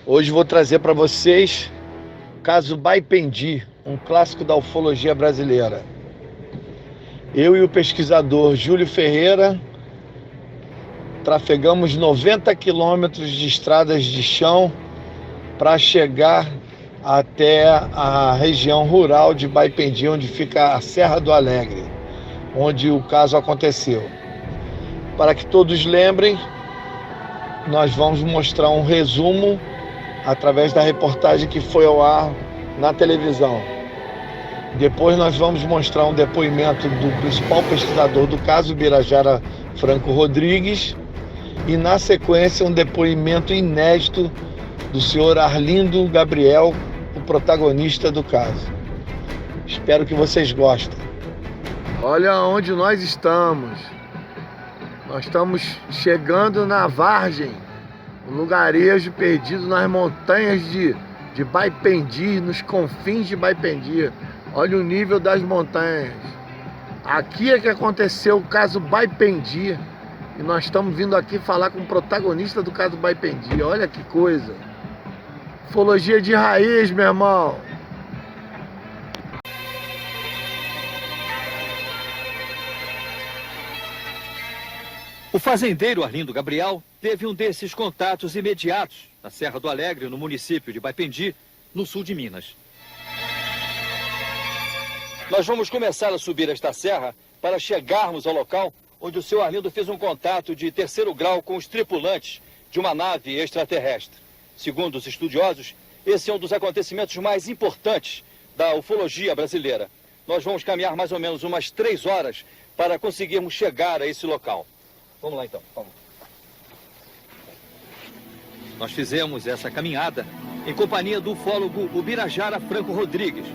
Hoje vou trazer para vocês o caso Baipendi, um clássico da ufologia brasileira. Eu e o pesquisador Júlio Ferreira trafegamos 90 quilômetros de estradas de chão para chegar até a região rural de Baipendi, onde fica a Serra do Alegre, onde o caso aconteceu. Para que todos lembrem, nós vamos mostrar um resumo através da reportagem que foi ao ar na televisão. Depois nós vamos mostrar um depoimento do principal pesquisador do caso, Birajara Franco Rodrigues, e na sequência um depoimento inédito do senhor Arlindo Gabriel, o protagonista do caso. Espero que vocês gostem. Olha onde nós estamos. Nós estamos chegando na Vargem, um lugarejo perdido nas montanhas de Baipendi, nos confins de Baipendi. Olha o nível das montanhas. Aqui é que aconteceu o caso Baipendi. E nós estamos vindo aqui falar com o protagonista do caso Baipendi. Olha que coisa. Ufologia de raiz, meu irmão. O fazendeiro Arlindo Gabriel teve um desses contatos imediatos na Serra do Alegre, no município de Baipendi, no sul de Minas. Nós vamos começar a subir esta serra para chegarmos ao local onde o senhor Arlindo fez um contato de terceiro grau com os tripulantes de uma nave extraterrestre. Segundo os estudiosos, esse é um dos acontecimentos mais importantes da ufologia brasileira. Nós vamos caminhar mais ou menos umas 3 horas para conseguirmos chegar a esse local. Vamos lá então, vamos. Nós fizemos essa caminhada em companhia do ufólogo Birajara Franco Rodrigues,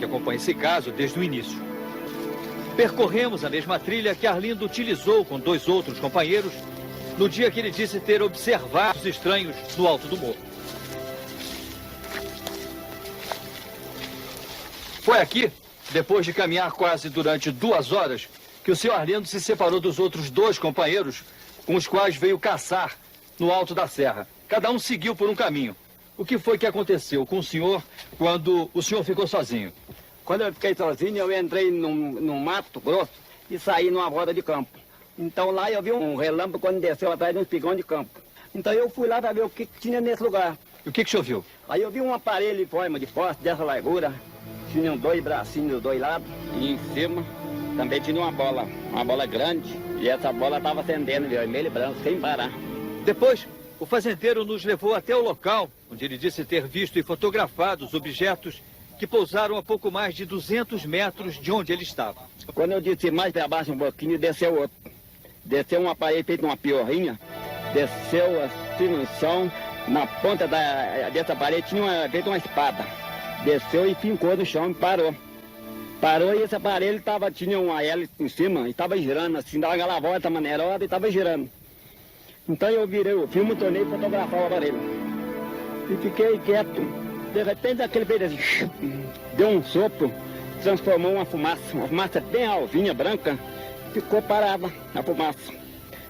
que acompanha esse caso desde o início. Percorremos a mesma trilha que Arlindo utilizou com 2 outros companheiros no dia que ele disse ter observado os estranhos no alto do morro. Foi aqui, depois de caminhar quase durante 2 horas, que o senhor Arlindo se separou dos outros 2 companheiros com os quais veio caçar no alto da serra. Cada um seguiu por um caminho. O que foi que aconteceu com o senhor quando o senhor ficou sozinho? Quando eu fiquei sozinho, eu entrei num mato grosso e saí numa roda de campo. Então lá eu vi um relâmpago quando desceu atrás de um espigão de campo. Então eu fui lá para ver o que tinha nesse lugar. E o que o senhor viu? Aí eu vi um aparelho em forma de poste dessa largura. Tinham 2 bracinhos dos 2 lados e em cima também tinha uma bola grande. E essa bola estava acendendo vermelho e branco sem parar. Depois, o fazendeiro nos levou até o local onde ele disse ter visto e fotografado os objetos que pousaram a pouco mais de 200 metros de onde ele estava. Quando eu disse mais para baixo um pouquinho, desceu outro. Desceu um aparelho feito uma piorrinha, desceu assim no chão, na ponta dessa parede tinha feito uma espada. Desceu e fincou no chão e parou. Parou e esse aparelho tinha uma hélice em cima e estava girando assim, dava aquela volta maneirosa e estava girando. Então eu virei o filme e tornei fotografar o aparelho. E fiquei quieto. De repente aquele fez assim, deu um sopro, transformou uma fumaça bem alvinha, branca, ficou parada a fumaça.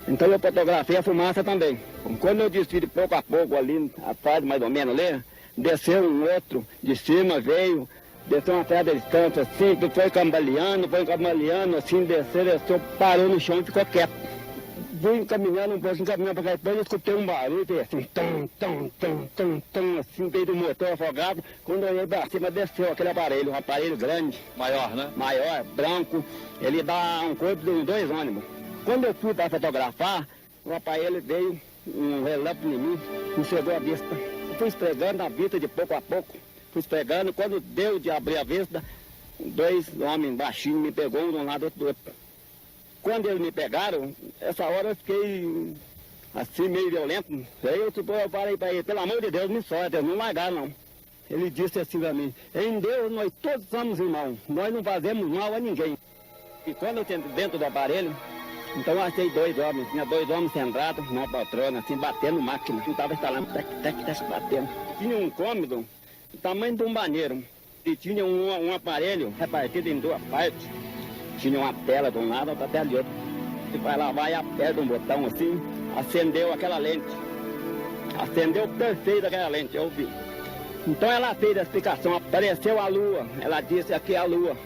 Então eu fotografei a fumaça também. Quando eu desci de pouco a pouco ali, atrás mais ou menos ali, desceu um outro de cima, veio, desceu uma certa distância assim, foi cambaleando, assim, desceu, parou no chão e ficou quieto. Fui caminhando um pouquinho, caminhando para cá, depois eu escutei um barulho, assim, assim, veio do motor afogado. Quando eu olhei para cima, desceu aquele aparelho, um aparelho grande. Maior, né? Maior, branco, ele dá um corpo de 2 ônibus. Quando eu fui para fotografar, o aparelho veio, um relâmpago em mim, me chegou a vista. Eu fui esfregando a vista de pouco a pouco, fui esfregando, quando deu de abrir a vista, 2 homens baixinhos me pegou um de um lado, outro do outro. Quando eles me pegaram, essa hora eu fiquei assim, meio violento. Aí eu falei para ele, pelo amor de Deus, me solta, não largar não. Ele disse assim para mim, em Deus nós todos somos irmãos, nós não fazemos mal a ninguém. E quando eu entrei dentro do aparelho, então eu achei 2 homens, tinha 2 homens sentados na poltrona, assim, batendo máquina, que estava instalando, batendo. Tinha um cômodo, do tamanho de um banheiro, e tinha um aparelho repartido em 2 partes. Tinha uma tela de um lado, outra tela de outro. Você vai lá, vai, aperta um botão assim, acendeu aquela lente. acendeu perfeito aquela lente, eu vi. Então ela fez a explicação, apareceu a lua, ela disse aqui é a lua.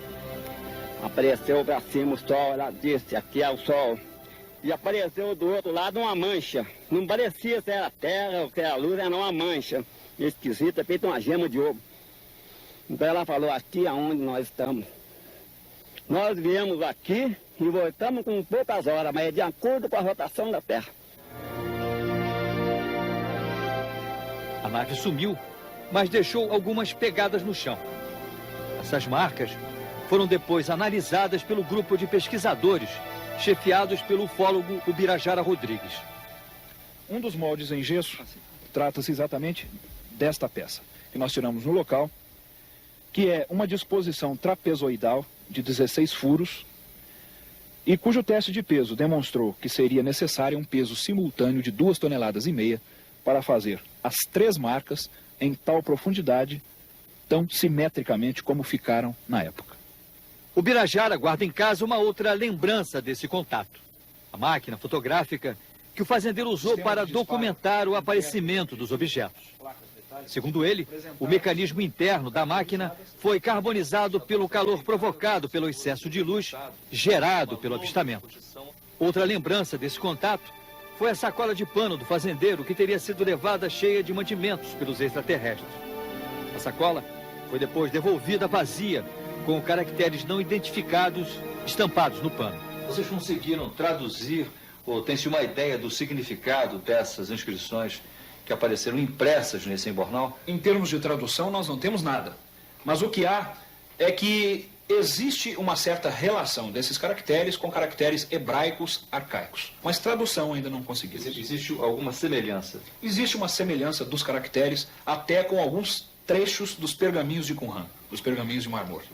Apareceu para cima o sol, ela disse aqui é o sol. E apareceu do outro lado uma mancha. Não parecia se era a terra ou se era a luz, era uma mancha esquisita, feita uma gema de ouro. Então ela falou, aqui é onde nós estamos. Nós viemos aqui e voltamos com poucas horas, mas é de acordo com a rotação da Terra. A nave sumiu, mas deixou algumas pegadas no chão. Essas marcas foram depois analisadas pelo grupo de pesquisadores, chefiados pelo ufólogo Ubirajara Rodrigues. Um dos moldes em gesso trata-se exatamente desta peça, que nós tiramos no local, que é uma disposição trapezoidal de 16 furos, e cujo teste de peso demonstrou que seria necessário um peso simultâneo de 2,5 toneladas para fazer as 3 marcas em tal profundidade, tão simetricamente como ficaram na época. O Ubirajara guarda em casa uma outra lembrança desse contato. A máquina fotográfica que o fazendeiro usou para documentar o aparecimento dos objetos. Segundo ele, o mecanismo interno da máquina foi carbonizado pelo calor provocado pelo excesso de luz gerado pelo avistamento. Outra lembrança desse contato foi a sacola de pano do fazendeiro que teria sido levada cheia de mantimentos pelos extraterrestres. A sacola foi depois devolvida vazia, com caracteres não identificados estampados no pano. Vocês conseguiram traduzir ou tem-se uma ideia do significado dessas inscrições que apareceram impressas nesse embornal? Em termos de tradução, nós não temos nada. Mas o que há é que existe uma certa relação desses caracteres com caracteres hebraicos arcaicos. Mas tradução ainda não conseguimos. Existe alguma semelhança? Existe uma semelhança dos caracteres até com alguns trechos dos pergaminhos de Qumran, dos pergaminhos de Mar Morto.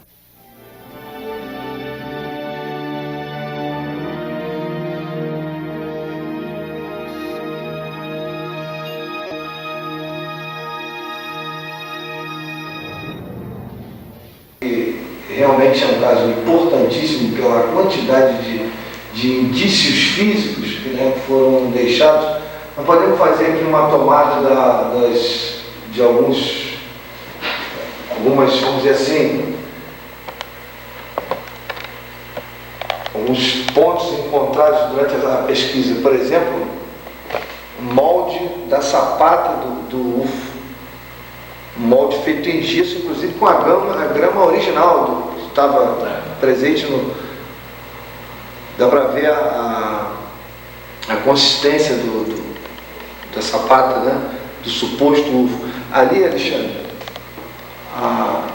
Realmente é um caso importantíssimo pela quantidade de indícios físicos que foram deixados. Nós podemos fazer aqui uma tomada de algumas, vamos dizer assim, alguns pontos encontrados durante a pesquisa. Por exemplo, o molde da sapata do UFO. Um molde feito em gesso, inclusive com a grama original que estava presente no... Dá para ver a consistência da sapata, do suposto UFO. Ali, Alexandre, a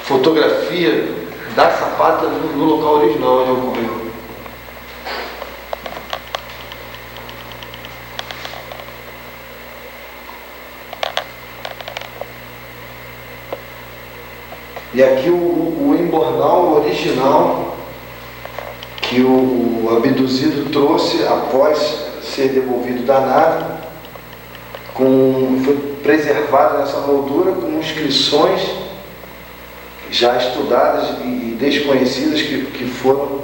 fotografia da sapata no local original onde ocorreu. E aqui o embornal original que o abduzido trouxe após ser devolvido da nave, foi preservado nessa moldura com inscrições já estudadas e desconhecidas que foram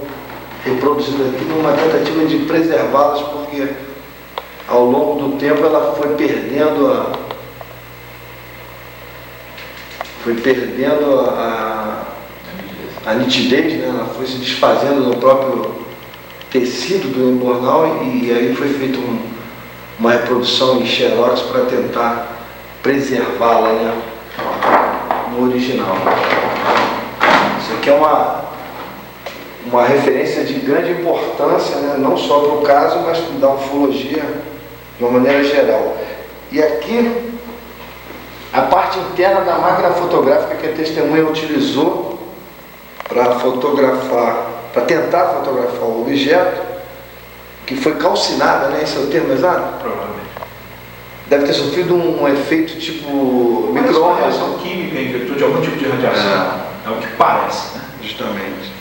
reproduzidas aqui numa tentativa de preservá-las, porque ao longo do tempo ela foi perdendo a nitidez, ela foi se desfazendo no próprio tecido do embornal e aí foi feita uma reprodução em xerox para tentar preservá-la no original. Isso aqui é uma referência de grande importância, não só para o caso, mas da ufologia de uma maneira geral. E aqui a parte interna da máquina fotográfica que a testemunha utilizou para tentar fotografar o objeto, que foi calcinada, esse é o termo exato? Provavelmente. Deve ter sofrido um efeito tipo micro-ondas. Reação química em virtude de algum tipo de radiação. É o que parece, Justamente.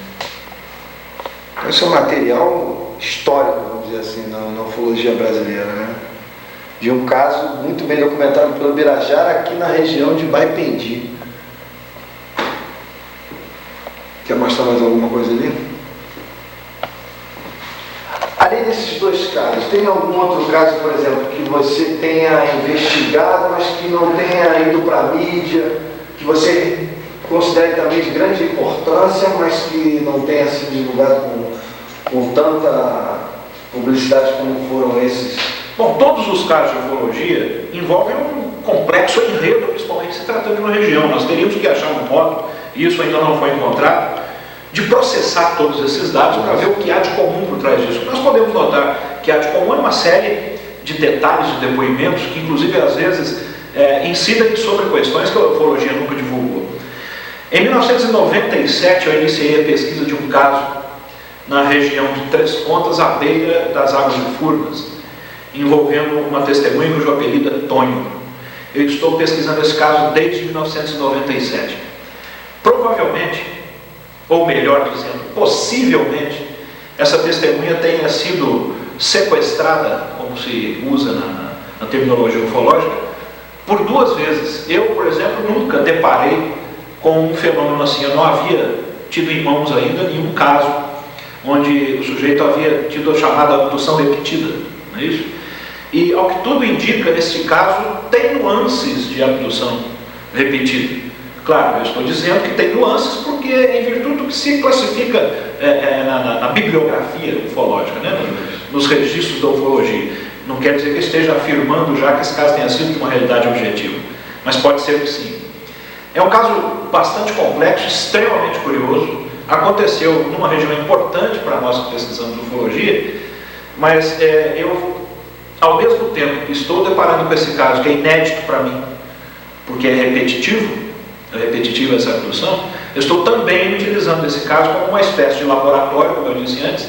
Então, esse é um material histórico, vamos dizer assim, na ufologia brasileira, de um caso muito bem documentado pelo Ubirajara aqui na região de Baipendi. Quer mostrar mais alguma coisa ali? Além desses dois casos. Tem algum outro caso, por exemplo, que você tenha investigado, mas que não tenha ido para a mídia, que você considere também de grande importância, mas que não tenha sido divulgado com tanta publicidade como foram esses? Bom, todos os casos de ufologia envolvem um complexo enredo, principalmente se tratando de uma região. Nós teríamos que achar um modo, e isso ainda não foi encontrado, de processar todos esses dados para ver o que há de comum por trás disso. Nós podemos notar que há de comum é uma série de detalhes de depoimentos que, inclusive, às vezes, incidem sobre questões que a ufologia nunca divulgou. Em 1997, eu iniciei a pesquisa de um caso na região de Três Pontas, à beira das Águas de Furnas, envolvendo uma testemunha cujo apelido é Tonho. Eu estou pesquisando esse caso desde 1997. Provavelmente, ou melhor dizendo, possivelmente, essa testemunha tenha sido sequestrada, como se usa na terminologia ufológica, por 2 vezes. Eu, por exemplo, nunca deparei com um fenômeno assim. Eu não havia tido em mãos ainda nenhum caso onde o sujeito havia tido a chamada abdução repetida, não é isso? E, ao que tudo indica, nesse caso, tem nuances de abdução repetida. Claro, eu estou dizendo que tem nuances porque, em virtude do que se classifica na bibliografia ufológica, né, nos registros da ufologia. Não quer dizer que eu esteja afirmando já que esse caso tenha sido de uma realidade objetiva, mas pode ser que sim. É um caso bastante complexo, extremamente curioso. Aconteceu numa região importante para nós que pesquisamos ufologia, mas eu, ao mesmo tempo que estou deparando com esse caso, que é inédito para mim, porque é repetitiva essa abdução, eu estou também utilizando esse caso como uma espécie de laboratório, como eu disse antes,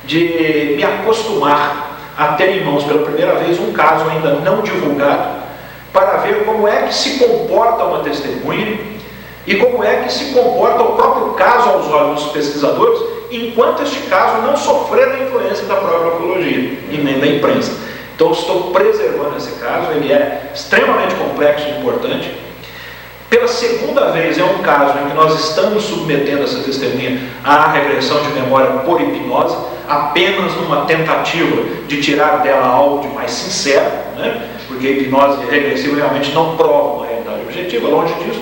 de me acostumar a ter em mãos pela primeira vez um caso ainda não divulgado, para ver como é que se comporta uma testemunha e como é que se comporta o próprio caso aos olhos dos pesquisadores, enquanto este caso não sofrer a influência da própria ufologia e nem da imprensa. Então, estou preservando esse caso, ele é extremamente complexo e importante. Pela segunda vez, é um caso em que nós estamos submetendo essa testemunha à regressão de memória por hipnose, apenas numa tentativa de tirar dela algo de mais sincero, né? Porque a hipnose regressiva realmente não prova uma realidade objetiva, longe disso.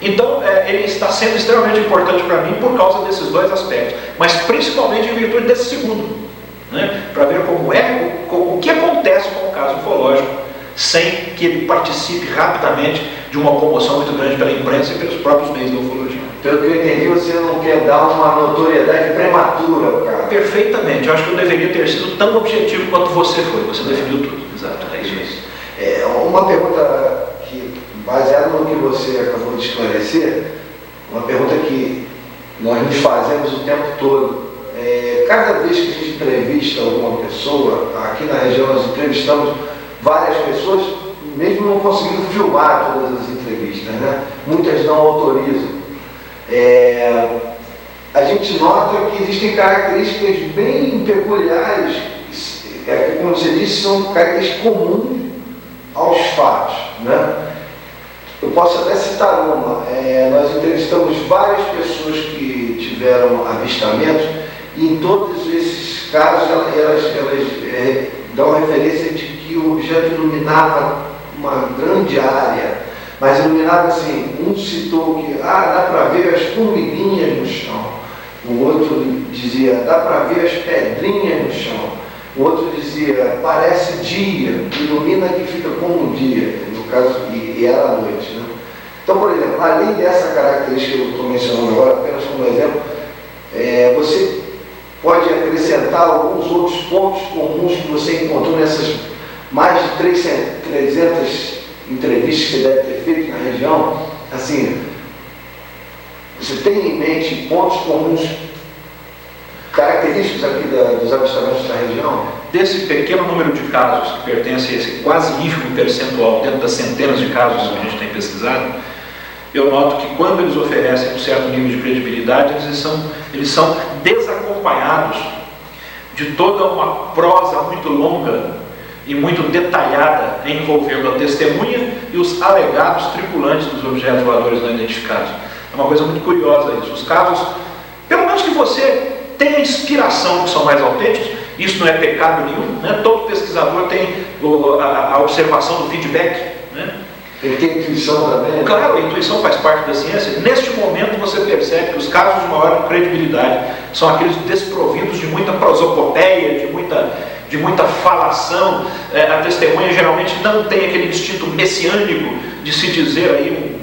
Então, ele está sendo extremamente importante para mim por causa desses 2 aspectos, mas principalmente em virtude desse segundo, né? Para ver o que acontece com o caso ufológico, sem que ele participe rapidamente de uma comoção muito grande pela imprensa e pelos próprios meios da ufologia. Pelo que eu entendi, você não quer dar uma notoriedade prematura, cara. Perfeitamente. Eu acho que eu deveria ter sido tão objetivo quanto você foi. Você definiu tudo. Exato, é isso mesmo. Uma pergunta que, baseada no que você acabou de esclarecer, uma pergunta que nós nos fazemos o tempo todo. Cada vez que a gente entrevista alguma pessoa, aqui na região nós entrevistamos várias pessoas, mesmo não conseguindo filmar todas as entrevistas, né? Muitas não autorizam. A gente nota que existem características bem peculiares, como você disse, são características comuns aos fatos, né? Eu posso até citar uma. Nós entrevistamos várias pessoas que tiveram avistamentos e em todos esses casos elas dão referência de que o objeto iluminava uma grande área, mas iluminava assim. Um citou que dá para ver as formiguinhas no chão, o outro dizia dá para ver as pedrinhas no chão, o outro dizia parece dia, ilumina que fica como um dia, no caso, e era a noite, né? Então, por exemplo, além dessa característica que eu estou mencionando agora, apenas como exemplo, você pode acrescentar alguns outros pontos comuns que você encontrou nessas mais de 300 entrevistas que você deve ter feito na região. Assim, você tem em mente pontos comuns, característicos aqui dos avistamentos da região? Desse pequeno número de casos que pertence a esse quase ínfimo percentual dentro das centenas de casos que a gente tem pesquisado, eu noto que quando eles oferecem um certo nível de credibilidade, eles são desacompanhados de toda uma prosa muito longa e muito detalhada envolvendo a testemunha e os alegados tripulantes dos objetos voadores não identificados. É uma coisa muito curiosa isso. Os casos, pelo menos que você tenha inspiração que são mais autênticos, Isso não é pecado nenhum, né? Todo pesquisador tem a observação do feedback, né? Ele tem intuição também? Claro, a intuição faz parte da ciência. Neste momento você percebe que os casos de maior credibilidade são aqueles desprovidos de muita prosopopeia, de muita falação. A testemunha geralmente não tem aquele instinto messiânico de se dizer aí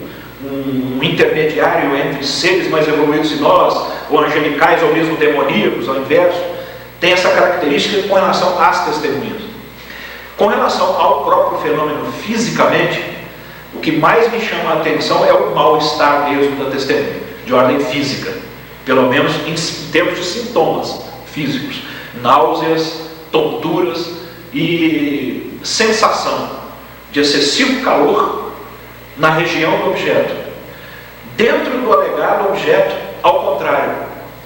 um intermediário entre seres mais evoluídos que nós, ou angelicais ou mesmo demoníacos, ao inverso. Tem essa característica com relação às testemunhas. Com relação ao próprio fenômeno fisicamente, o que mais me chama a atenção é o mal-estar mesmo da testemunha, de ordem física, pelo menos em termos de sintomas físicos, náuseas, tonturas e sensação de excessivo calor na região do objeto. Dentro do alegado objeto, ao contrário,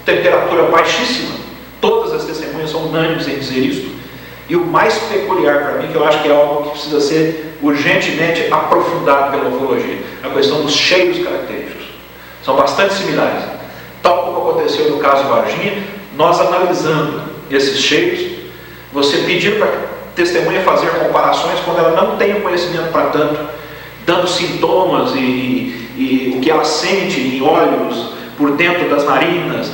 temperatura baixíssima. Todas as testemunhas são unânimes em dizer isso. E o mais peculiar para mim, que eu acho que é algo que precisa ser urgentemente aprofundado pela ufologia, a questão dos cheiros característicos. São bastante similares. Tal como aconteceu no caso Varginha, nós analisando esses cheiros, você pedindo para a testemunha fazer comparações quando ela não tem o conhecimento para tanto, dando sintomas e o que ela sente em olhos, por dentro das narinas,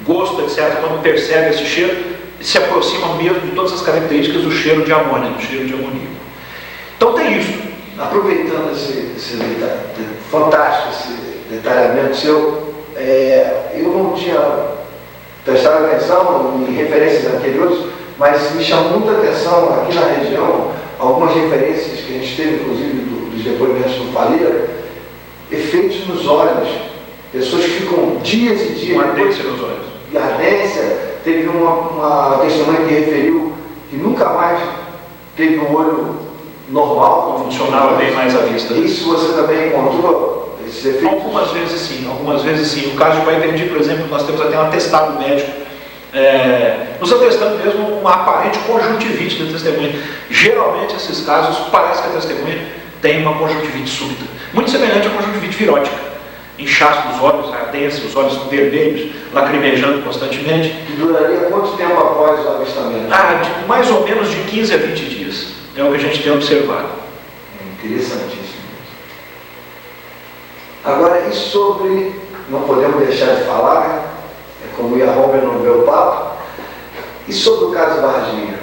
gosto, etc., quando percebe esse cheiro, se aproxima mesmo de todas as características do cheiro de amônia, do cheiro de amoníaco. Então tem isso. Aproveitando esse fantástico esse detalhamento seu, eu não tinha prestado atenção em referências anteriores, mas me chamou muita atenção aqui na região, algumas referências que a gente teve, inclusive, dos depoimentos do Faleiro, efeitos nos olhos, pessoas que ficam dias e dias... Uma ardência nos olhos. E ardência. Teve uma testemunha que referiu que nunca mais teve um olho normal. Não funcionava bem mais à vista. Isso você também encontrou? Esses efeitos? Algumas vezes sim. No caso de Baipendi, por exemplo, nós temos até um atestado médico, nos atestando mesmo uma aparente conjuntivite da testemunha. Geralmente, esses casos, parece que a testemunha tem uma conjuntivite súbita, muito semelhante à conjuntivite virótica. Inchaço dos olhos, ardência, os olhos vermelhos, lacrimejando constantemente. E duraria quanto tempo após o avistamento? De mais ou menos de 15 a 20 dias. É o que a gente tem observado. Interessantíssimo. Agora, e sobre... Não podemos deixar de falar, né? É como ia Homer no meu papo. E sobre o caso Varginha?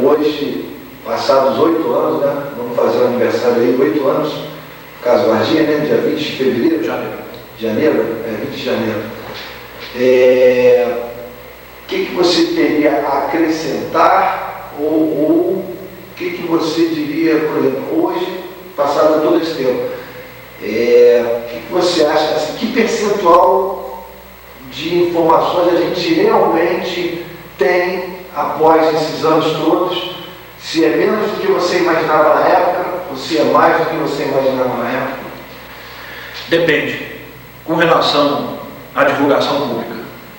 Hoje, passados 8 anos, né? Vamos fazer o aniversário aí, 8 anos. Caso Varginha, né? Dia 20 de fevereiro? Janeiro? 20 de janeiro. O que você teria a acrescentar ou o que você diria, por exemplo, hoje, passado todo esse tempo, o que você acha, assim, que percentual de informações a gente realmente tem após esses anos todos? Se é menos do que você imaginava na época, ou se é mais do que você imaginava na época? Depende. Com relação à divulgação pública,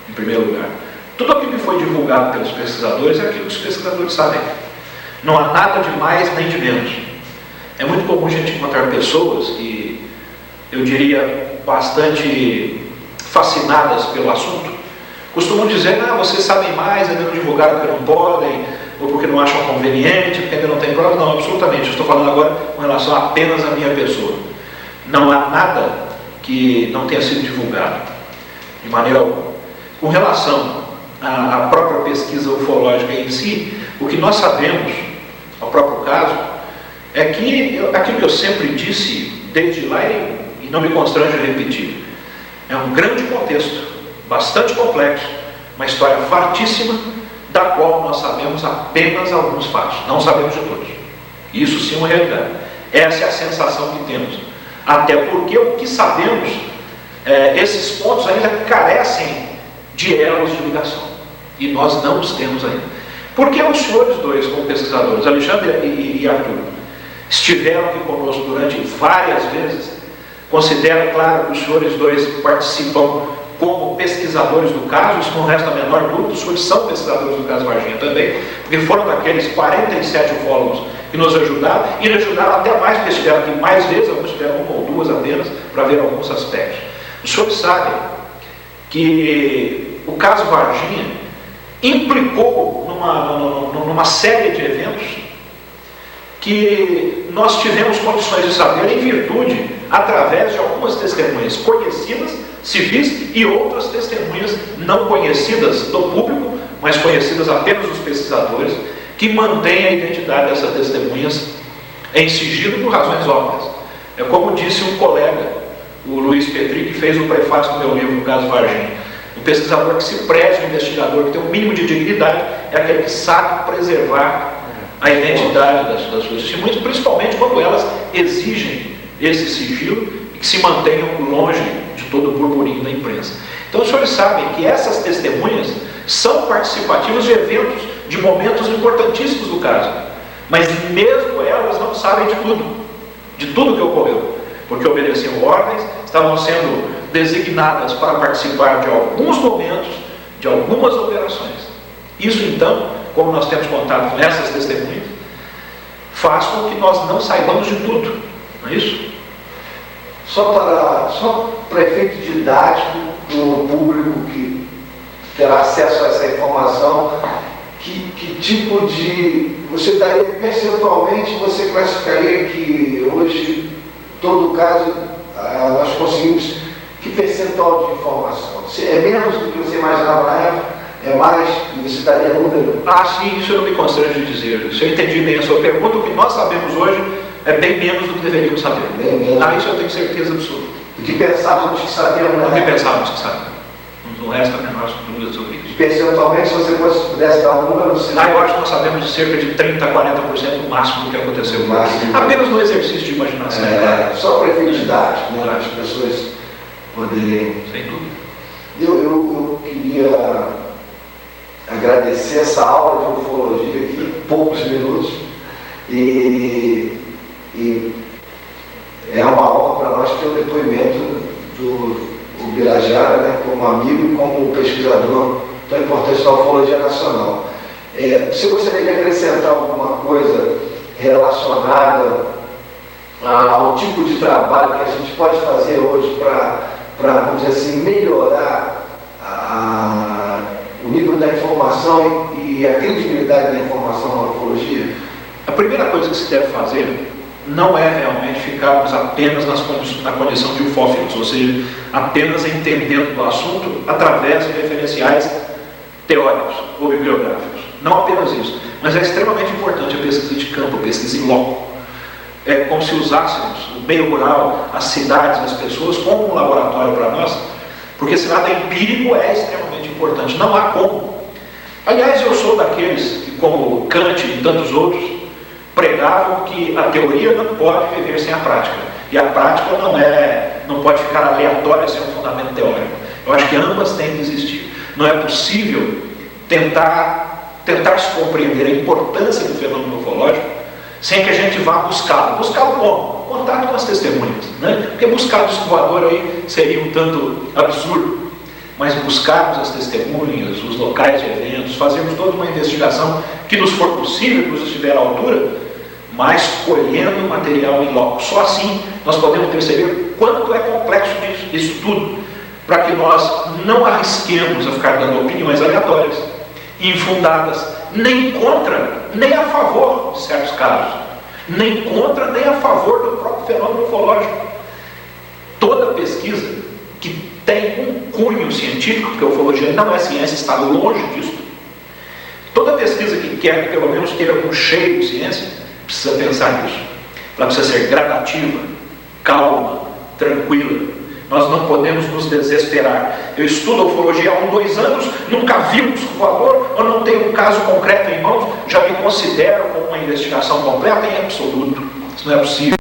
em primeiro lugar. Tudo aquilo que foi divulgado pelos pesquisadores é aquilo que os pesquisadores sabem. Não há nada de mais nem de menos. É muito comum a gente encontrar pessoas que, eu diria, bastante fascinadas pelo assunto, costumam dizer, vocês sabem mais, ainda não divulgaram porque não podem, ou porque não acham conveniente, porque ainda não tem provas. Não, absolutamente. Eu estou falando agora com relação apenas à minha pessoa. Não há nada que não tenha sido divulgado, de maneira alguma. Com relação à própria pesquisa ufológica em si, o que nós sabemos, ao próprio caso, é que aquilo que eu sempre disse desde lá, e não me constrange a repetir, é um grande contexto, bastante complexo, uma história fartíssima, da qual nós sabemos apenas alguns fatos, não sabemos de todos. Isso sim é uma realidade. Essa é a sensação que temos. Até porque o que sabemos, esses pontos ainda carecem de elos de ligação. E nós não os temos ainda. Porque os senhores dois, como pesquisadores, Alexandre e Arthur, estiveram aqui conosco durante várias vezes. Considero, claro, que os senhores dois participam como pesquisadores do caso, isso não resta a menor dúvida. Os senhores são pesquisadores do caso Varginha também, porque foram daqueles 47 ufólogos que nos ajudaram, e nos ajudaram até mais, porque estiveram aqui mais vezes, alguns tiveram uma ou duas apenas, para ver alguns aspectos. Os senhores sabem que o caso Varginha implicou numa série de eventos que nós tivemos condições de saber em virtude, através de algumas testemunhas conhecidas, civis, e outras testemunhas não conhecidas do público, mas conhecidas apenas dos pesquisadores, que mantêm a identidade dessas testemunhas em sigilo por razões óbvias. É como disse um colega, o Luiz Petri, que fez o prefácio do meu livro, no caso Varginha. O pesquisador que se preze, o investigador que tem um mínimo de dignidade, é aquele que sabe preservar a identidade das suas testemunhas, principalmente quando elas exigem esse sigilo e que se mantenham longe de todo o burburinho da imprensa. Então os senhores sabem que essas testemunhas são participativas de eventos, de momentos importantíssimos do caso, mas mesmo elas não sabem de tudo que ocorreu, porque obedeciam ordens, estavam sendo designadas para participar de alguns momentos, de algumas operações. Isso então, como nós temos contato com essas testemunhas, faz com que nós não saibamos de tudo, não é isso? Só para efeito didático, para o público que terá acesso a essa informação, que tipo de... Você daria, percentualmente, você classificaria que hoje, todo caso, nós conseguimos que percentual de informação? É menos do que você imaginava na época? É mais? Você daria número? Sim, isso eu não me constranjo de dizer. Se eu entendi bem a sua pergunta, o que nós sabemos hoje é bem menos do que deveríamos saber. Isso eu tenho certeza absoluta. O que pensávamos que sabíamos, né? O que pensávamos que sabíamos. Não resta a menor dúvida sobre isso. Percentualmente, se você pudesse dar um número... Eu acho que nós sabemos de cerca de 30% a 40% no máximo do que aconteceu. Apenas no exercício de imaginação. Só para efeito didático, né? As pessoas poderem... Sem dúvida. Eu queria agradecer essa aula de ufologia aqui, em poucos minutos, e é uma honra para nós ter o depoimento do Birajara, né, como amigo e como pesquisador tão importante da ufologia nacional. Você gostaria de acrescentar alguma coisa relacionada ao tipo de trabalho que a gente pode fazer hoje para, vamos dizer assim, melhorar o nível da informação e a credibilidade da informação na ufologia? A primeira coisa que se deve fazer não é realmente ficarmos apenas na condição de ufófilos, ou seja, apenas entendendo do assunto através de referenciais teóricos ou bibliográficos. Não apenas isso, mas é extremamente importante a pesquisa de campo, a pesquisa em loco. É como se usássemos o meio rural, as cidades, as pessoas como um laboratório para nós, porque esse lado empírico é extremamente importante. Não há como. Aliás, eu sou daqueles que, como Kant e tantos outros, pregavam que a teoria não pode viver sem a prática. E a prática não pode ficar aleatória sem um fundamento teórico. Eu acho que ambas têm que existir. Não é possível tentar se compreender a importância do fenômeno ufológico sem que a gente vá buscá-lo. Buscá-lo como? Contato com as testemunhas, né? Porque buscar o voador aí seria um tanto absurdo. Mas buscarmos as testemunhas, os locais de eventos, fazermos toda uma investigação que nos for possível, que nos estiver à altura, mas colhendo material em loco. Só assim nós podemos perceber quanto é complexo isso tudo, para que nós não arrisquemos a ficar dando opiniões aleatórias, infundadas, nem contra, nem a favor de certos casos, nem contra, nem a favor do próprio fenômeno ufológico. Toda pesquisa que tem um cunho científico, porque a ufologia não é ciência, está longe disso. Toda pesquisa que quer que pelo menos tenha um cheiro de ciência, precisa pensar nisso. Ela precisa ser gradativa, calma, tranquila. Nós não podemos nos desesperar. Eu estudo a ufologia há 2 anos, nunca vi um disco voador, eu não tenho um caso concreto em mãos, já me considero com uma investigação completa em absoluto. Isso não é possível.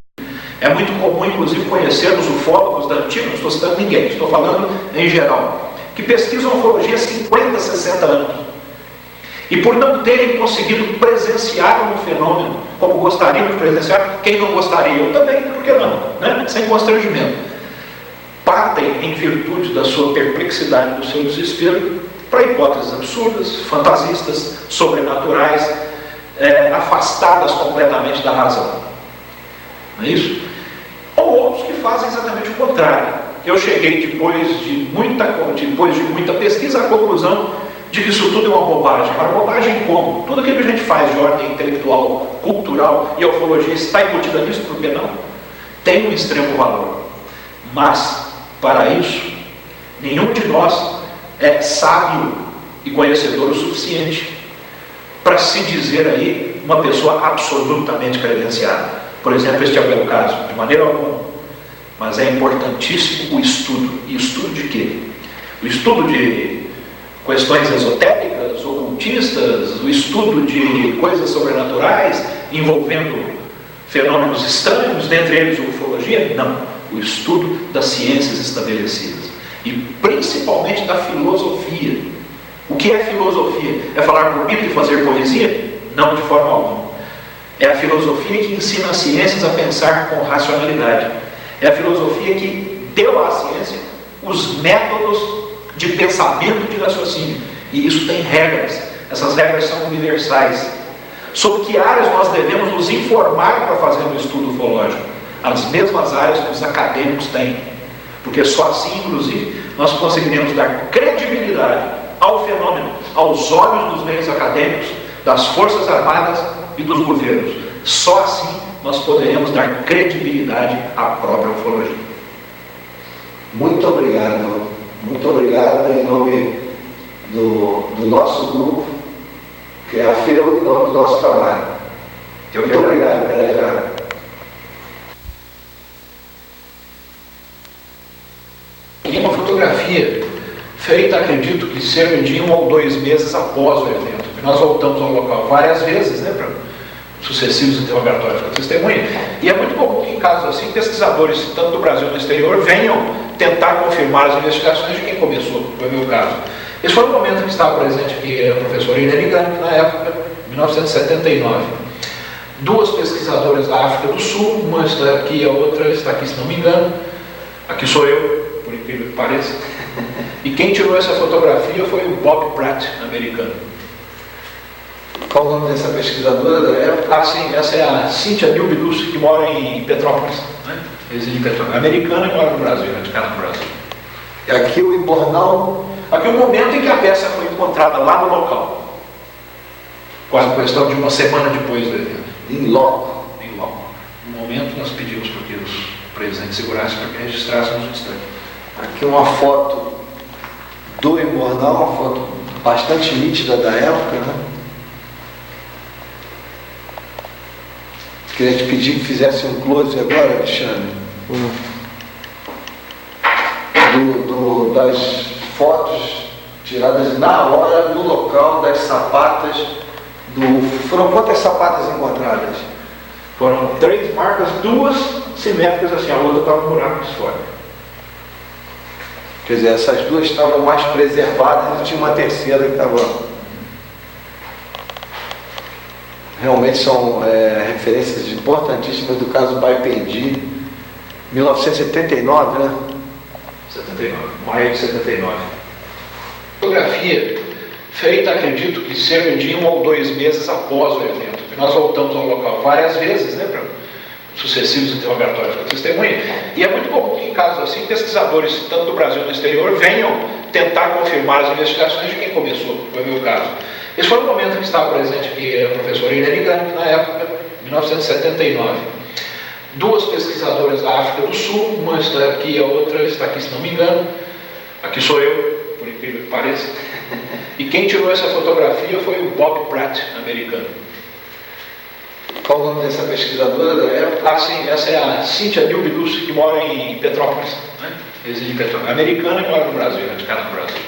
É muito comum, inclusive, conhecermos ufólogos da antiga, não estou citando ninguém, estou falando em geral, que pesquisam ufologia há 50, 60 anos. E por não terem conseguido presenciar um fenômeno como gostariam de presenciar, quem não gostaria? Eu também, por que não? Né? Sem constrangimento. Partem, em virtude da sua perplexidade, do seu desespero, para hipóteses absurdas, fantasistas, sobrenaturais, afastadas completamente da razão. Não é isso? Ou outros que fazem exatamente o contrário. Eu cheguei, depois de muita pesquisa, à conclusão de que isso tudo é uma bobagem. Mas bobagem como? Tudo aquilo que a gente faz de ordem intelectual, cultural e a ufologia está embutida nisso, por que não? Tem um extremo valor. Mas, para isso, nenhum de nós é sábio e conhecedor o suficiente para se dizer aí uma pessoa absolutamente credenciada. Por exemplo, este é o meu caso, de maneira alguma. Mas é importantíssimo o estudo. E estudo de quê? O estudo de questões esotéricas, ocultistas, o estudo de coisas sobrenaturais envolvendo fenômenos estranhos, dentre eles a ufologia? Não. O estudo das ciências estabelecidas. E principalmente da filosofia. O que é filosofia? É falar bonito e fazer poesia? Não, de forma alguma. É a filosofia que ensina as ciências a pensar com racionalidade. É a filosofia que deu à ciência os métodos de pensamento e de raciocínio. E isso tem regras. Essas regras são universais. Sobre que áreas nós devemos nos informar para fazer um estudo ufológico? As mesmas áreas que os acadêmicos têm. Porque só assim, inclusive, nós conseguiremos dar credibilidade ao fenômeno, aos olhos dos meios acadêmicos, das forças armadas e dos governos. Só assim nós poderemos dar credibilidade à própria ufologia. Muito obrigado. Muito obrigado em nome do nosso grupo, que é a feira do nosso trabalho. Muito obrigado, delegado. E uma fotografia feita, acredito que cerca de 1 ou 2 meses após o evento. Nós voltamos ao local várias vezes, né, para sucessivos interrogatórios com a testemunha. E é muito comum que, em casos assim, pesquisadores, tanto do Brasil como do exterior, venham tentar confirmar as investigações de quem começou. Foi o meu caso. Esse foi o momento que estava presente aqui a professora Irene Gramp, na época, 1979. 2 pesquisadoras da África do Sul, uma está aqui, a outra está aqui, se não me engano. Aqui sou eu, por incrível que pareça. E quem tirou essa fotografia foi o Bob Pratt, americano. Qual o nome dessa pesquisadora da época? Ah, sim, essa é a Cynthia Bilbilus, que mora em Petrópolis, né? Reside em Petrópolis. Americana e mora no Brasil, radicada no Brasil. E aqui o Embornal. Aqui é o momento em que a peça foi encontrada lá no local. Quase questão de uma semana depois do evento. Em loco. Em loco. No momento nós pedimos para que os presentes segurassem para que registrássemos o instante. Aqui uma foto do Embornal, uma foto bastante nítida da época, né? Queria te pedir que fizesse um close agora, Alexandre. Das fotos tiradas na hora, no local, das sapatas Foram quantas sapatas encontradas? Foram 3 marcas, 2 simétricas assim, a outra estava um buraco de fora. Quer dizer, essas 2 estavam mais preservadas e tinha uma terceira que estava... Realmente são referências importantíssimas do caso Baipendi, 1979, né? 79, maio de 79. Fotografia feita, acredito que cerca de 1 ou 2 meses após o evento. Nós voltamos ao local várias vezes, né, para sucessivos interrogatórios com a testemunha. E é muito comum que, em casos assim, pesquisadores, tanto do Brasil como do exterior, venham tentar confirmar as investigações de quem começou. Foi o meu caso. Esse foi o momento que estava presente aqui a professora Irene Gramp, na época, 1979. 2 pesquisadoras da África do Sul, uma está aqui, a outra está aqui, se não me engano. Aqui sou eu, por incrível que pareça. E quem tirou essa fotografia foi o Bob Pratt, americano. Qual o nome dessa pesquisadora da época? Ah, sim, essa é a Cynthia Bilbilus, que mora em Petrópolis, né? Reside em Petrópolis. Americana e mora no Brasil, radicada no Brasil.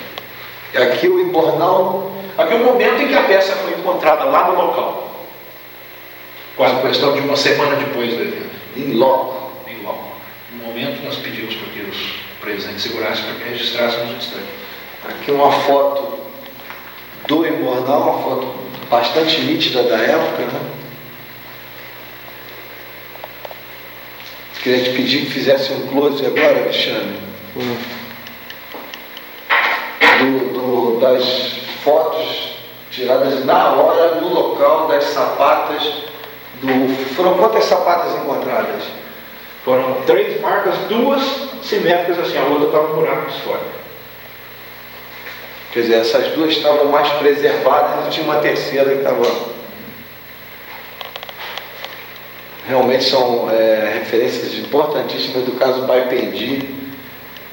E aqui o Embornal... Aqui é o momento em que a peça foi encontrada lá no local. Quase questão de uma semana depois do evento. Em loco. Em loco. No momento nós pedimos para que os presentes segurassem para que registrássemos o instante. Aqui uma foto do Embornal, uma foto bastante nítida da época, né? Queria te pedir que fizesse um close agora, Alexandre. Das fotos tiradas na hora, no local, das sapatas Foram quantas sapatas encontradas? Foram 3 marcas, 2 simétricas assim, a outra estava um buraco de fora. Quer dizer, essas duas estavam mais preservadas e tinha uma terceira que estava... Realmente são referências importantíssimas do caso Baipendi,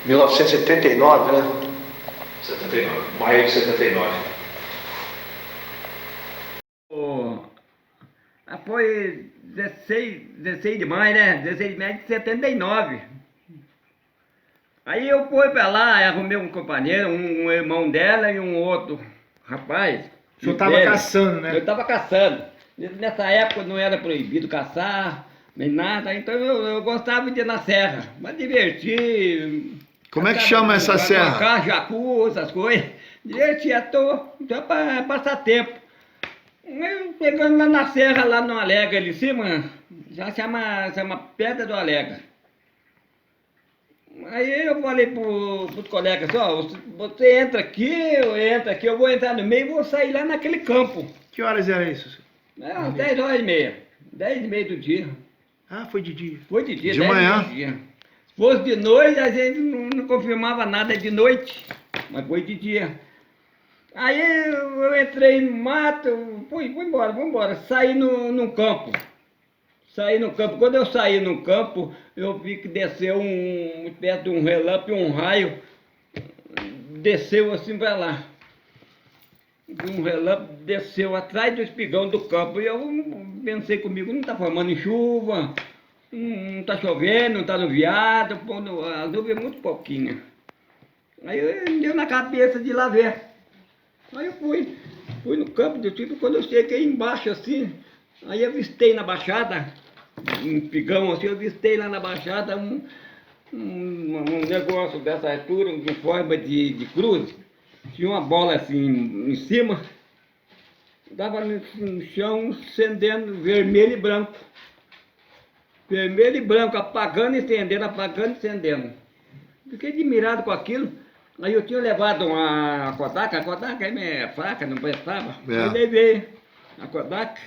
1979, né? 79, maio de 79. Foi 16 de maio, né? 16 de maio de 79. Aí eu fui pra lá, arrumei um companheiro, um irmão dela e um outro rapaz. O senhor estava caçando, né? Eu estava caçando. Nessa época não era proibido caçar, nem nada, então eu gostava de ir na serra, mas divertir. Como é que chama essa serra? Tocar, jacu, essas coisas. Divertir à toa, então para passar tempo. Eu pegando lá na serra, lá no Alega, ali em cima, já chama Pedra do Alega. Aí eu falei pros colegas, ó, você entra aqui, eu vou entrar no meio e vou sair lá naquele campo. Que horas era isso, senhor? Umas 10h30, 10h30 do dia. Ah, foi de dia. Foi de dia, De 10h30 manhã? do dia. Se fosse de noite, a gente não confirmava nada de noite, mas foi de dia. Aí eu entrei no mato, fui embora, saí no campo. Saí no campo. Quando eu saí no campo, eu vi que desceu perto de um relâmpago, um raio, desceu assim para lá. Um relâmpago desceu atrás do espigão do campo. E eu pensei comigo, não está formando chuva, não está chovendo, não está nuviado, a nuvem é muito pouquinha. Aí deu na cabeça de ir lá ver. Aí eu fui no campo do tipo, quando eu cheguei embaixo assim, aí eu avistei na baixada, um pigão assim, eu avistei lá na baixada um negócio dessa altura, de forma de cruz, tinha uma bola assim em cima, dava no chão, acendendo vermelho e branco. Vermelho e branco, apagando e acendendo. Fiquei admirado com aquilo. Aí eu tinha levado uma Kodak, a Kodak é minha fraca, não prestava. Eu levei a Kodak,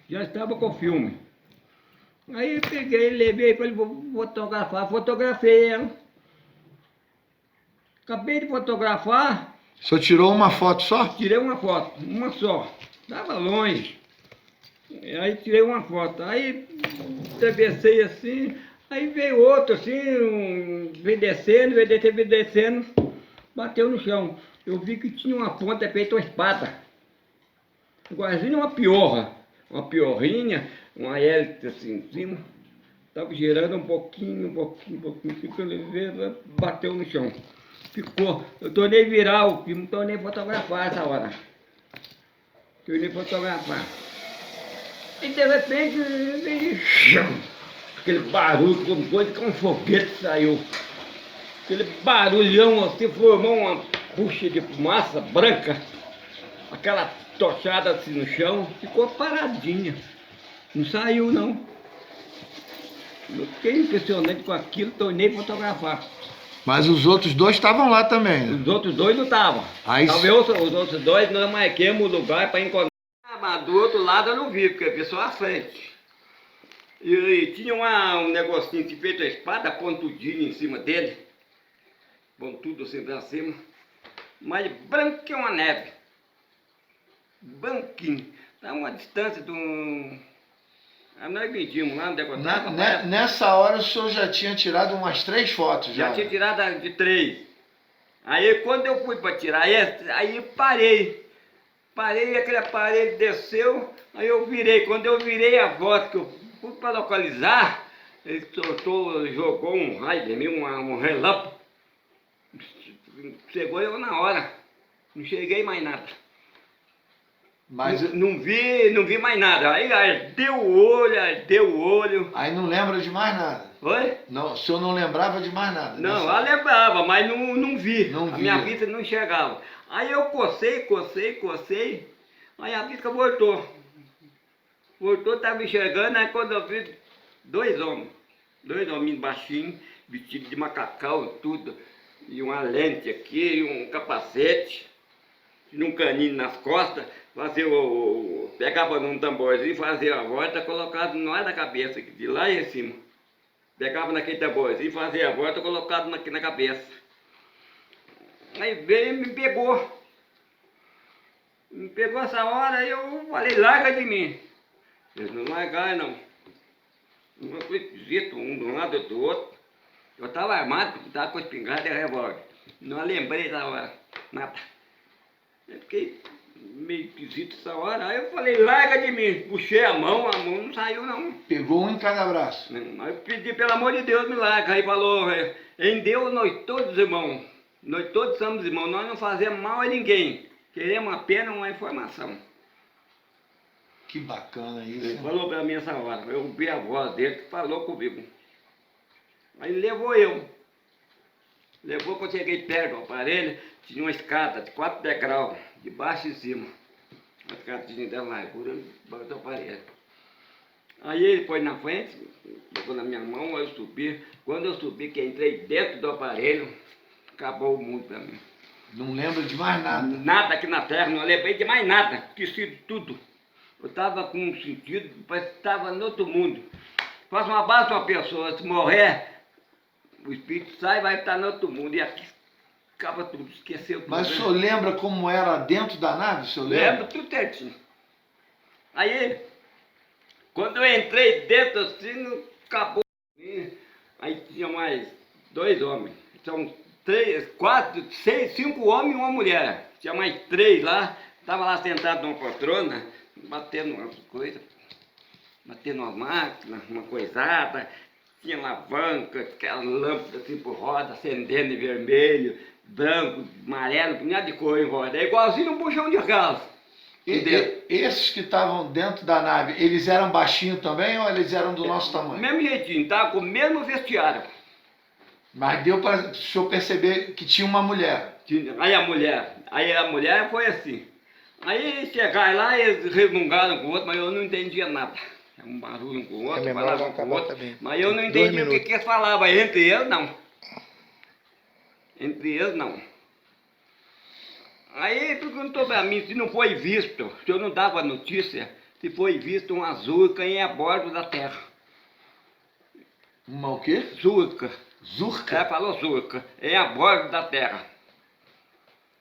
já estava com filme. Aí eu peguei, levei para ele fotografar, fotografei ela. Acabei de fotografar. O senhor tirou uma foto só? Tirei uma foto, uma só. Estava longe. Aí tirei uma foto. Aí atravessei assim. Aí veio outro assim, veio descendo, bateu no chão. Eu vi que tinha uma ponta feita uma espada. Igualzinho uma piorrinha, uma hélice assim em cima. Estava girando um pouquinho, ficou ligeiro, bateu no chão. Ficou. Eu tornei virar o filme, tornei fotografar essa hora. Tornei fotografar. E de repente veio aquele barulho, como coisa que um foguete saiu. Aquele barulhão assim, formou uma bucha de fumaça branca. Aquela tochada assim no chão, ficou paradinha. Não saiu não. Eu fiquei impressionante com aquilo, tornei fotografar. Mas os outros dois estavam lá também, né? Os outros dois não estavam. Talvez os outros dois nós marquemos o lugar para encontrar. Mas do outro lado eu não vi, porque a pessoa à frente. E tinha um negocinho que feito a espada, pontudinho em cima dele. Pontudo assim pra cima. Mas branco que uma neve. Branquinho. Dá uma distância de um... Nós medimos lá no decontado. Nessa hora o senhor já tinha tirado umas 3 fotos já? Já tinha tirado de 3. Aí quando eu fui para tirar essa, aí parei. Parei, aquele aparelho desceu, aí eu virei. Quando eu virei a volta, que eu fui para localizar, ele jogou um raio de mim, um relâmpago. Chegou eu na hora. Não cheguei mais nada. Mas não vi mais nada. Aí ardeu o olho. Aí não lembra de mais nada? Oi? Não, o senhor não lembrava de mais nada? Não, eu lembrava, mas não vi. Não a via. minha vista não chegava. Aí eu cocei. Aí a vista voltou. Estava enxergando, aí quando eu vi 2 homens. 2 homens baixinhos, vestidos de macacão, tudo. E uma lente aqui, e um capacete. E um caninho nas costas. Pegava num tamborzinho, fazia a volta, colocado no ar da cabeça, de lá em cima. Pegava naquele tamborzinho, fazia a volta, colocado aqui na cabeça. Aí veio e me pegou. Me pegou essa hora, eu falei, larga de mim. Ele não largar, não. Eu fui esquisito, um do lado, outro do outro. Eu estava armado, estava com espingarda e revólver. Não lembrei da hora, nada. Eu fiquei meio esquisito essa hora. Aí eu falei, larga de mim. Puxei a mão não saiu, não. Pegou um em cada braço. Aí eu pedi, pelo amor de Deus, me larga. Aí falou, em Deus nós todos irmãos. Nós todos somos irmãos. Nós não fazemos mal a ninguém. Queremos apenas uma informação. Que bacana isso. Ele falou para mim essa hora. Eu ouvi a voz dele que falou comigo. Aí levou eu. Levou quando cheguei perto do aparelho, tinha uma escada de 4 degraus, de baixo e cima. Uma escadinha da largura do aparelho. Aí ele pôs na frente, pegou na minha mão, eu subi. Quando eu subi, que entrei dentro do aparelho, acabou o mundo para mim. Não lembra de mais nada? Nada aqui na terra, não lembrei de mais nada, esqueci de tudo. Eu estava com um sentido, parece que estava no outro mundo. Faça uma base para uma pessoa, se morrer, o espírito sai e vai estar no outro mundo. E aqui acaba tudo, esqueceu tudo. Mas o senhor lembra como era dentro da nave? O senhor lembra? Lembro tudo certinho. Aí, quando eu entrei dentro assim, acabou. Aí tinha mais 2 homens. São 3, 4, 6, 5 homens e uma mulher. Tinha mais 3 lá. Estava lá sentado numa poltrona, batendo umas coisas, batendo uma máquina, uma coisada. Tinha alavanca, aquela lâmpada assim por roda, acendendo em vermelho, branco, amarelo, punhado de cor em roda. É igualzinho um buchão de gás. Esses que estavam dentro da nave, eles eram baixinhos também ou eles eram do nosso tamanho? Mesmo jeitinho, tava com o mesmo vestiário. Mas deu para o senhor perceber que tinha uma mulher. Aí a mulher foi assim. Aí chegaram lá, eles resmungaram com o outro, mas eu não entendia nada. Um barulho um com o outro, falavam com o outro, mas eu não entendi o que eles falavam. Entre eles, não. Entre eles, não. Aí ele perguntou para mim se não foi visto, se eu não dava notícia, se foi visto uma zurca em a bordo da terra. Uma o quê? Zurca. Zurca? Ela falou zurca, em a bordo da terra.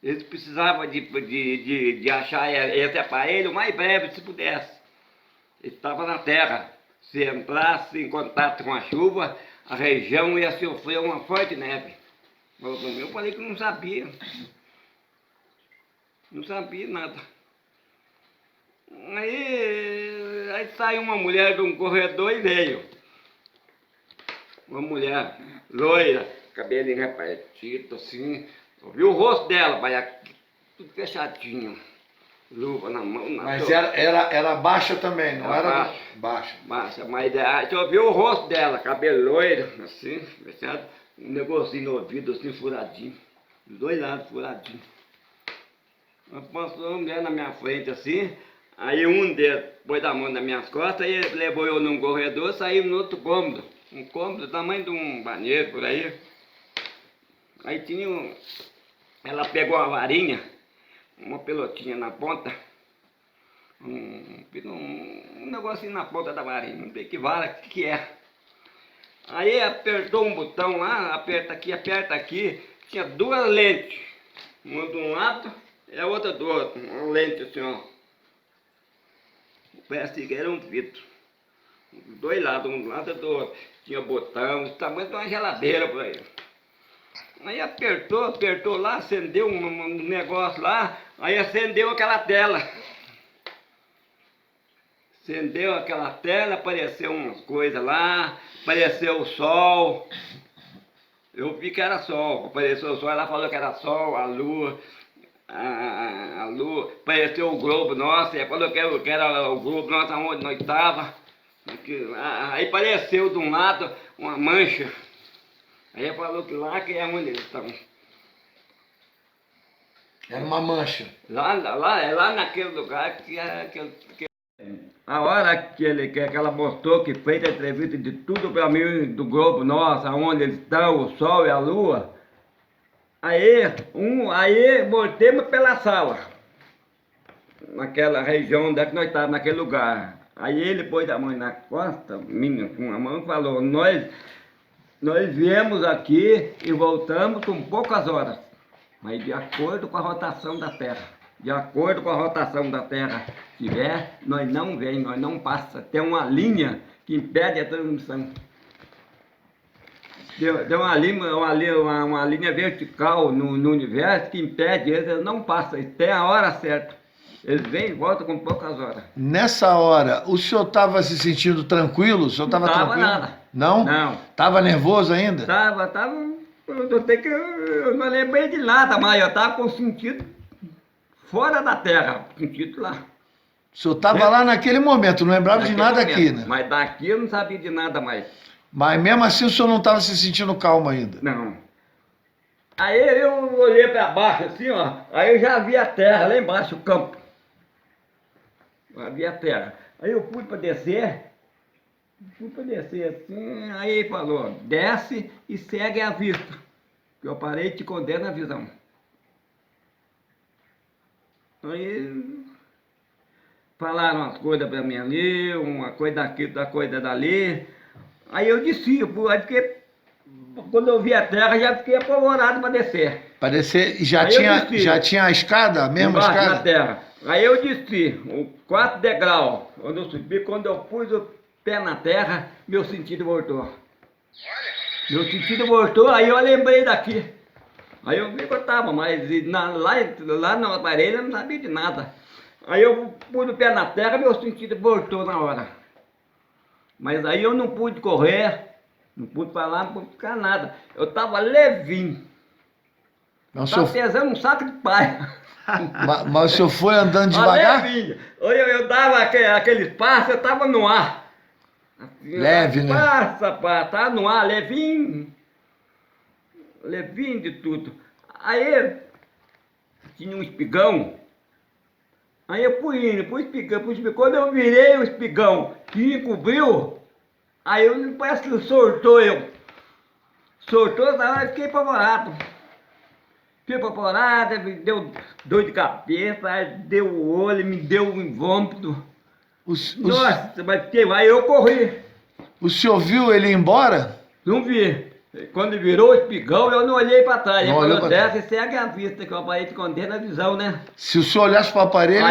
Eles precisavam de achar esse aparelho o mais breve se pudesse. Ele estava na terra. Se entrasse em contato com a chuva, a região ia sofrer uma forte neve. Eu falei que não sabia. Não sabia nada. Aí saiu uma mulher de um corredor e veio. Uma mulher loira, cabelinho repartido assim. Eu vi o rosto dela, tudo fechadinho. Luva na mão, na Mas era baixa também, não era? Baixa. Baixa, mas eu vi o rosto dela, cabelo loiro, assim, fechado, um negocinho no ouvido, assim, furadinho. Dos 2 lados, furadinho. Passou uma mulher na minha frente, assim, aí um deles pôs a mão nas minhas costas, e ele levou eu num corredor, saímos no outro cômodo. Um cômodo do tamanho de um banheiro, por aí. Aí tinha ela pegou uma varinha, uma pelotinha na ponta, um negocinho na ponta da varinha, não sei que vara, que é. Aí apertou um botão lá, aperta aqui, tinha 2 lentes, uma de um lado e a outra do outro, uma lente assim, ó. Parece que era um vidro, 2 lados, um do lado e do outro, tinha botão, o tamanho de uma geladeira por aí. Aí apertou lá, acendeu um negócio lá, aí acendeu aquela tela. Acendeu aquela tela, apareceu umas coisas lá, apareceu o sol. Eu vi que era sol, apareceu o sol, ela falou que era sol, a lua, apareceu o globo nosso, ela falou que era o globo nosso onde nós estávamos. Aí apareceu de um lado uma mancha. Aí ele falou que lá que é onde eles estão. Era uma mancha. Lá naquele lugar que é aquele. A hora que ela mostrou que fez a entrevista de tudo para mim do globo nosso, aonde eles estão, o sol e a lua. Aí voltemos pela sala. Naquela região onde é que nós estávamos, naquele lugar. Aí ele pôs a mão na costa, com a mão e falou, nós viemos aqui e voltamos com poucas horas. mas de acordo com a rotação da Terra. De acordo com a rotação da Terra tiver, nós não vem, nós não passa. Tem uma linha que impede a transmissão. Tem uma linha vertical no universo que impede, eles não passam, eles têm a hora certa. Eles vêm e voltam com poucas horas. Nessa hora, o senhor estava se sentindo tranquilo? O senhor estava tranquilo? Não estava nada. Não? Não. Estava nervoso ainda? Tava. Eu não lembrei de nada, mas eu estava com sentido fora da Terra, sentido lá. O senhor estava lá naquele momento, não lembrava de nada momento, aqui, né? Mas daqui eu não sabia de nada mais. Mas mesmo assim o senhor não estava se sentindo calmo ainda? Não. Aí eu olhei para baixo assim, ó, aí eu já vi a terra lá embaixo, o campo. Já vi a terra. Aí eu fui para descer assim, aí ele falou, desce e segue a vista, que eu parei e te condeno a visão. Aí falaram umas coisas para mim ali, uma coisa daqui, outra coisa dali. Aí eu desci, aí fiquei, quando eu vi a terra, já fiquei apavorado para descer. Para descer, já tinha a escada, a mesma embaixo escada? na terra. Aí eu desci, 4 degraus. Quando eu subi, quando eu pus o pé na terra, meu sentido voltou. Meu sentido voltou, aí eu lembrei daqui. Aí eu vi que eu estava, mas lá no aparelho eu não sabia de nada. Aí eu pus o pé na terra, meu sentido voltou na hora. Mas aí eu não pude correr, não pude falar, não pude ficar nada. Eu estava levinho. Estava pesando um saco de palha. Mas o senhor foi andando devagar? Levinho. Eu dava aquele passo, eu estava no ar. Leve, né? Estava no ar, levinho. Levinho de tudo. Aí tinha um espigão. Aí eu fui indo, fui espigão. Quando eu virei o espigão que encobriu, aí parece que soltou eu. Soltou, na hora eu fiquei apavorado. Me deu dor de cabeça, deu o olho, me deu um vômito. Nossa, mas aí eu corri. O senhor viu ele ir embora? Não vi. Quando virou o espigão, eu não olhei para trás. Não olhou pra trás. Desce, segue a vista, que o aparelho te condena a visão, né? Se o senhor olhasse para o aparelho...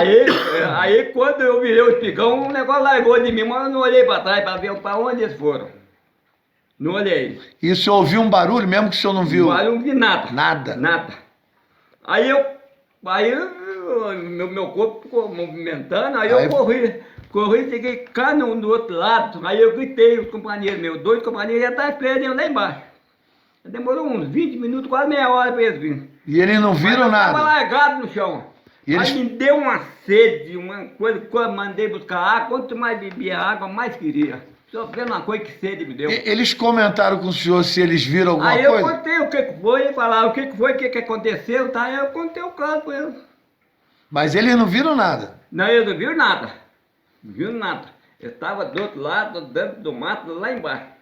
Aí quando eu virei o espigão, o negócio largou de mim, mas eu não olhei para trás para ver para onde eles foram. Não olhei. E o senhor ouviu um barulho, mesmo que o senhor não viu? Não vi nada. Nada? Nada. Aí meu corpo ficou movimentando, aí eu corri, cheguei cá no outro lado, aí eu gritei os companheiros meus, 2 companheiros já estavam esperando lá embaixo. Demorou uns 20 minutos, quase meia hora para eles virem. E eles não viram nada? Estava largado no chão. Aí me deu uma sede, uma coisa, quando eu mandei buscar água, quanto mais bebia água, mais queria. Só vendo uma coisa que sede me deu. Eles comentaram com o senhor se eles viram alguma coisa? Aí eu contei o que foi, e falaram o que foi, o que aconteceu, tá? Aí eu contei o caso com eles. Mas eles não viram nada? Não, eles não viram nada. Não viram nada. Eu estava do outro lado, dentro do mato, lá embaixo.